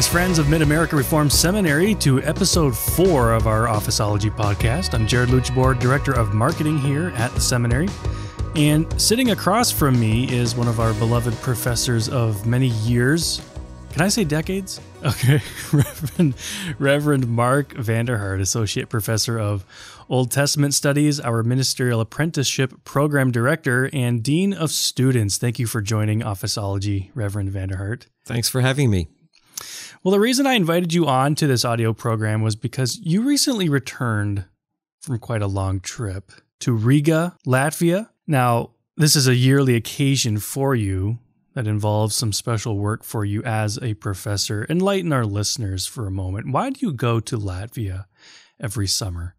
Greetings, friends of Mid-America Reformed Seminary, to episode 4 of our Officeology podcast. I'm Jared Luchbord, Director of Marketing here at the seminary. And sitting across from me is one of our beloved professors of many years. Can I say decades? Okay, Reverend Mark Vander Hart, Associate Professor of Old Testament Studies, our Ministerial Apprenticeship Program Director, and Dean of Students. Thank you for joining Officeology, Reverend Vander Hart. Thanks for having me. Well, the reason I invited you on to this audio program was because you recently returned from quite a long trip to Riga, Latvia. Now, this is a yearly occasion for you that involves some special work for you as a professor. Enlighten our listeners for a moment. Why do you go to Latvia every summer?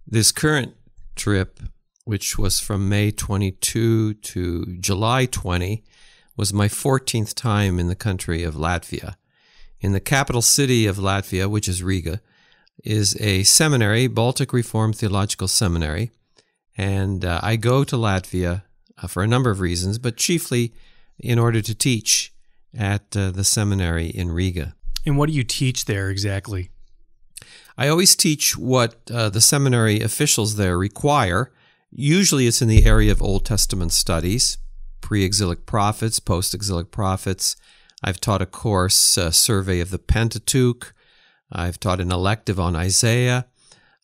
This current trip, which was from May 22 to July 20, was my 14th time in the country of Latvia. In the capital city of Latvia, which is Riga, is a seminary, Baltic Reformed Theological Seminary, and I go to Latvia for a number of reasons, but chiefly in order to teach at the seminary in Riga. And what do you teach there exactly? I always teach what the seminary officials there require. Usually it's in the area of Old Testament studies, pre-exilic prophets, post-exilic prophets. I've taught a course, Survey of the Pentateuch. I've taught an elective on Isaiah.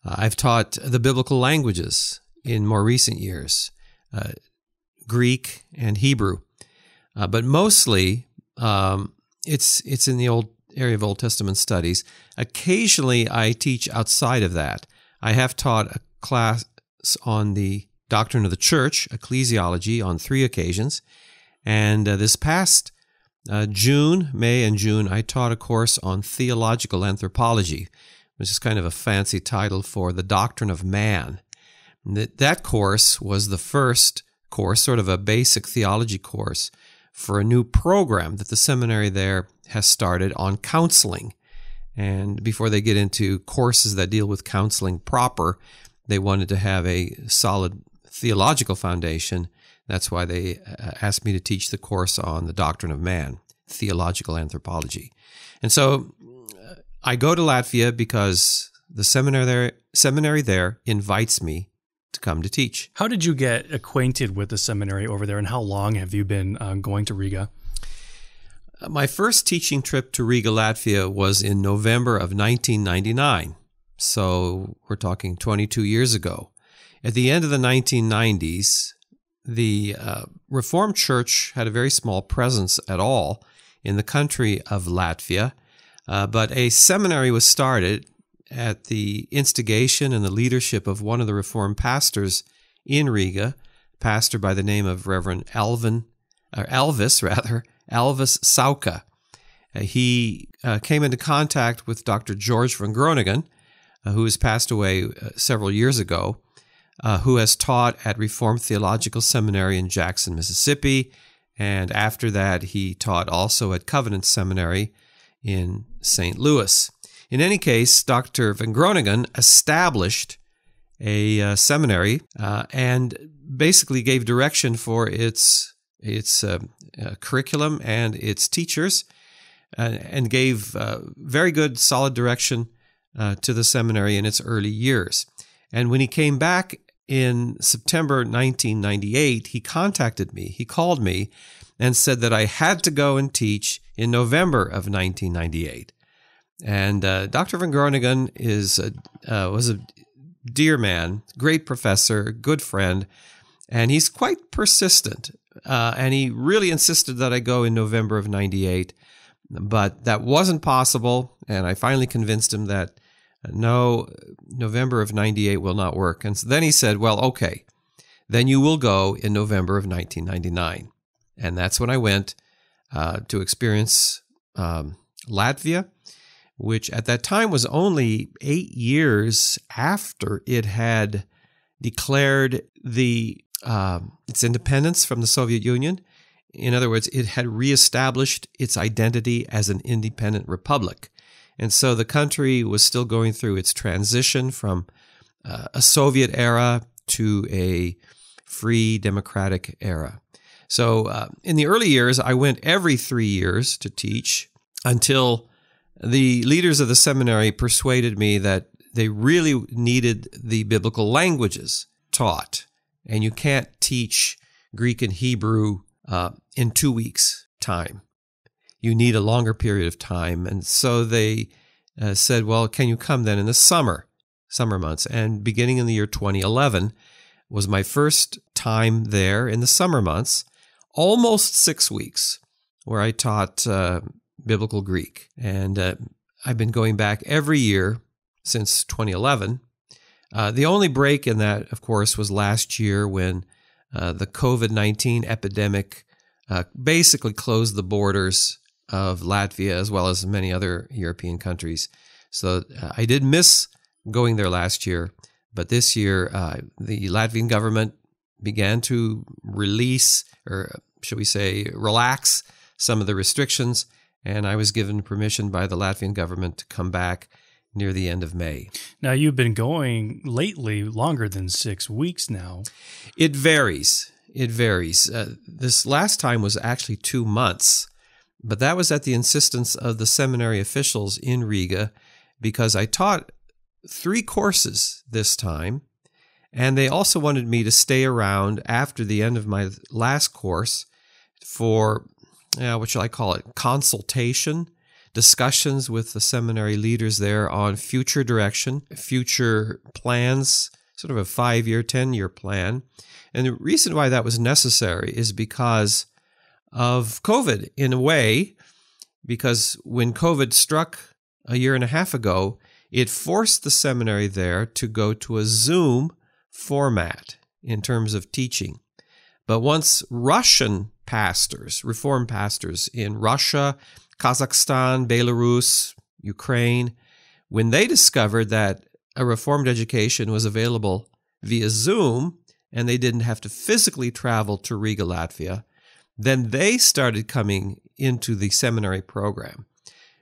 I've taught the biblical languages in more recent years, Greek and Hebrew. But mostly it's in the old area of Old Testament studies. Occasionally I teach outside of that. I have taught a class on the doctrine of the church, Ecclesiology, on 3 occasions. And this past May and June, I taught a course on theological anthropology, which is kind of a fancy title for the doctrine of man. That course was the first course, sort of a basic theology course, for a new program that the seminary there has started on counseling. And before they get into courses that deal with counseling proper, they wanted to have a solid theological foundation. That's why they asked me to teach the course on the doctrine of man, theological anthropology. And so I go to Latvia because the seminary there invites me to come to teach. How did you get acquainted with the seminary over there, and how long have you been going to Riga? My first teaching trip to Riga, Latvia was in November of 1999. So we're talking 22 years ago. At the end of the 1990s, the Reformed Church had a very small presence at all in the country of Latvia, but a seminary was started at the instigation and the leadership of one of the Reformed pastors in Riga, a pastor by the name of Reverend Elvis Sauka. He came into contact with Dr. George von Groningen, who has passed away several years ago, who has taught at Reformed Theological Seminary in Jackson, Mississippi, and after that he taught also at Covenant Seminary in St. Louis. In any case, Dr. von Groningen established a seminary and basically gave direction for its curriculum and its teachers, and gave very good, solid direction to the seminary in its early years. And when he came back in September 1998, he contacted me. He called me and said that I had to go and teach in November of 1998. And Dr. von Groningen was a dear man, great professor, good friend, and he's quite persistent. And he really insisted that I go in November of 98, but that wasn't possible. And I finally convinced him that no, November of 98 will not work. And so then he said, well, okay, then you will go in November of 1999. And that's when I went to experience Latvia, which at that time was only 8 years after it had declared its independence from the Soviet Union. In other words, it had reestablished its identity as an independent republic. And so the country was still going through its transition from a Soviet era to a free democratic era. So in the early years, I went every 3 years to teach. until the leaders of the seminary persuaded me that they really needed the biblical languages taught. And you can't teach Greek and Hebrew in 2 weeks' time. You need a longer period of time. And so they said, well, can you come then in the summer months? And beginning in the year 2011 was my first time there in the summer months, almost 6 weeks, where I taught biblical Greek. And I've been going back every year since 2011. The only break in that, of course, was last year when the COVID-19 epidemic basically closed the borders of Latvia as well as many other European countries. So I did miss going there last year, but this year the Latvian government began to release, or should we say relax, some of the restrictions, and I was given permission by the Latvian government to come back near the end of May. Now, you've been going lately longer than 6 weeks now. It varies. This last time was actually 2 months, but that was at the insistence of the seminary officials in Riga, because I taught 3 courses this time, and they also wanted me to stay around after the end of my last course for, what shall I call it, consultation, discussions with the seminary leaders there on future direction, future plans, sort of a 5-year, 10-year plan. And the reason why that was necessary is because of COVID, in a way, because when COVID struck a year and a half ago, it forced the seminary there to go to a Zoom format in terms of teaching. But once Russian pastors, Reformed pastors in Russia, Kazakhstan, Belarus, Ukraine, when they discovered that a Reformed education was available via Zoom and they didn't have to physically travel to Riga, Latvia, then they started coming into the seminary program,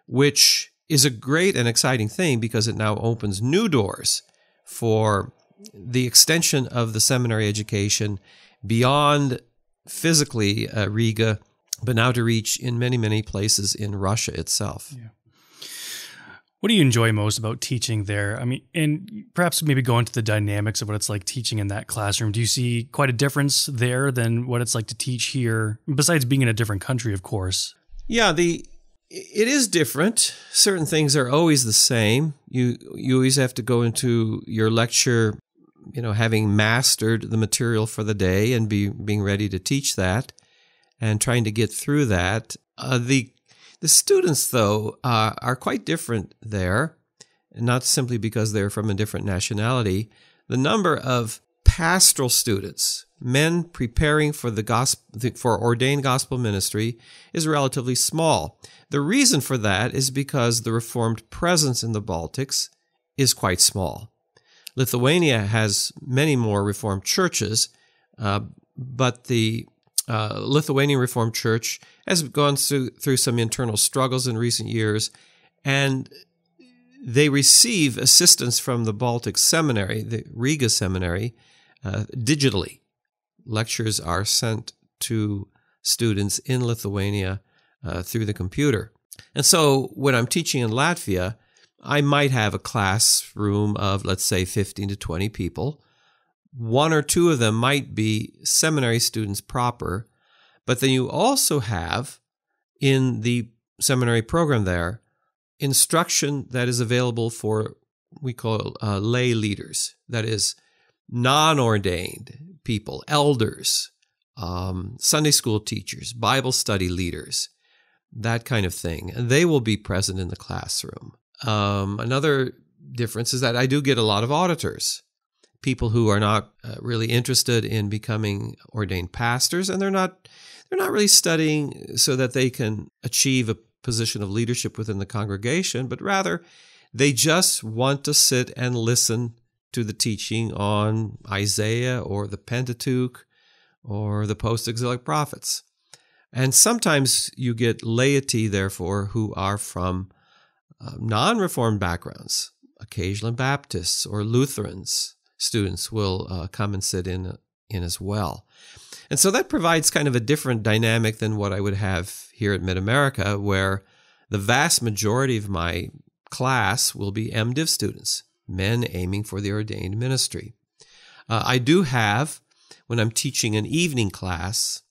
which is a great and exciting thing because it now opens new doors for the extension of the seminary education beyond physically Riga, but now to reach in many, many places in Russia itself. Yeah. What do you enjoy most about teaching there? I mean, and perhaps maybe go into the dynamics of what it's like teaching in that classroom. Do you see quite a difference there than what it's like to teach here, besides being in a different country, of course? Yeah, it is different. Certain things are always the same. You always have to go into your lecture, having mastered the material for the day and being ready to teach that and trying to get through that. The students, though, are quite different there, not simply because they're from a different nationality. The number of pastoral students, men preparing for for ordained gospel ministry, is relatively small. The reason for that is because the Reformed presence in the Baltics is quite small. Lithuania has many more Reformed churches, but the Lithuanian Reformed Church has gone through some internal struggles in recent years, and they receive assistance from the Baltic Seminary, the Riga Seminary, digitally. Lectures are sent to students in Lithuania through the computer. And so when I'm teaching in Latvia, I might have a classroom of, let's say, 15 to 20 people. 1 or 2 of them might be seminary students proper, but then you also have in the seminary program there instruction that is available for, we call lay leaders, that is non-ordained people, elders, Sunday school teachers, Bible study leaders, that kind of thing. And they will be present in the classroom. Another difference is that I do get a lot of auditors, people who are not really interested in becoming ordained pastors, and they're not really studying so that they can achieve a position of leadership within the congregation, but rather they just want to sit and listen to the teaching on Isaiah or the Pentateuch or the post-exilic prophets. And sometimes you get laity, therefore, who are from non-Reformed backgrounds, occasionally Baptists or Lutherans. Students will come and sit in as well. And so that provides kind of a different dynamic than what I would have here at Mid-America, where the vast majority of my class will be MDiv students, men aiming for the ordained ministry. I do have, when I'm teaching an evening class,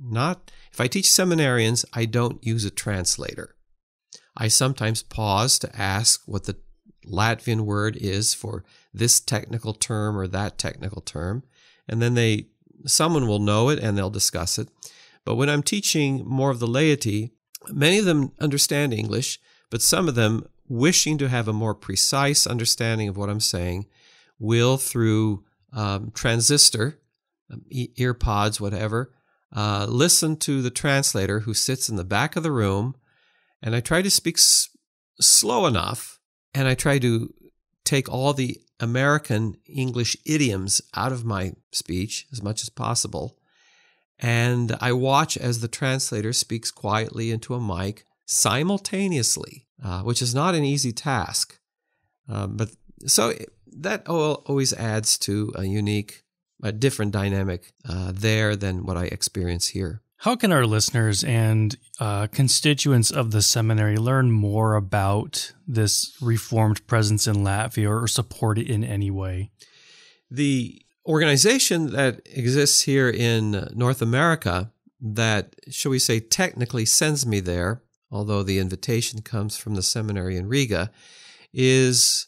if I teach seminarians, I don't use a translator. I sometimes pause to ask what the Latvian word is for this technical term or that technical term, and then someone will know it and they'll discuss it. But when I'm teaching more of the laity, many of them understand English, but some of them, wishing to have a more precise understanding of what I'm saying, will, through transistor, ear pods, whatever, listen to the translator who sits in the back of the room, and I try to speak slow enough, and I try to take all the American English idioms out of my speech as much as possible, and I watch as the translator speaks quietly into a mic simultaneously, which is not an easy task. But so that always adds to a different dynamic there than what I experience here. How can our listeners and constituents of the seminary learn more about this Reformed presence in Latvia or support it in any way? The organization that exists here in North America that, shall we say, technically sends me there, although the invitation comes from the seminary in Riga, is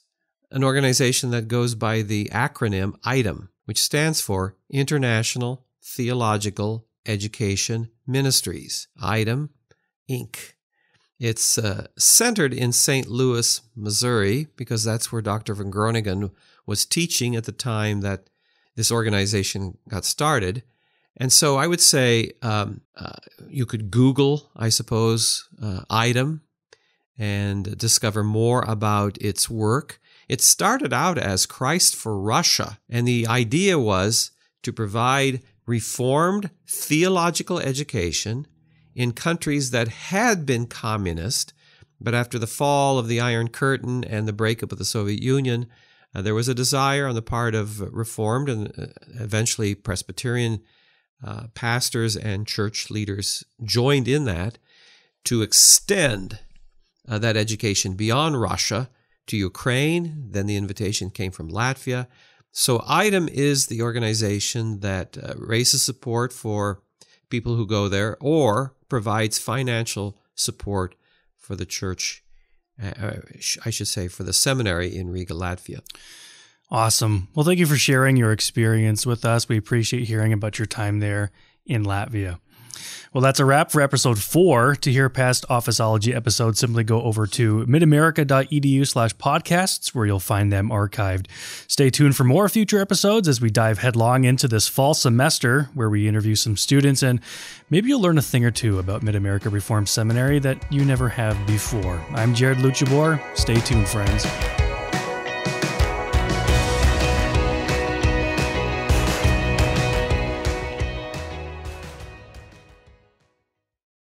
an organization that goes by the acronym ITEM, which stands for International Theological Education Ministries, ITEM, Inc. It's centered in St. Louis, Missouri, because that's where Dr. Van Groningen was teaching at the time that this organization got started. And so I would say you could Google, I suppose, ITEM and discover more about its work. It started out as Christ for Russia, and the idea was to provide Reformed theological education in countries that had been communist, but after the fall of the Iron Curtain and the breakup of the Soviet Union, there was a desire on the part of Reformed and eventually Presbyterian pastors and church leaders joined in that to extend that education beyond Russia to Ukraine. Then the invitation came from Latvia. So ITEM is the organization that raises support for people who go there or provides financial support for the church, I should say, for the seminary in Riga, Latvia. Awesome. Well, thank you for sharing your experience with us. We appreciate hearing about your time there in Latvia. Well, that's a wrap for episode 4. To hear past Officeology episodes, simply go over to midamerica.edu/podcasts, where you'll find them archived. Stay tuned for more future episodes as we dive headlong into this fall semester, where we interview some students, and maybe you'll learn a thing or two about Mid-America Reformed Seminary that you never have before. I'm Jared Luchabor. Stay tuned, friends.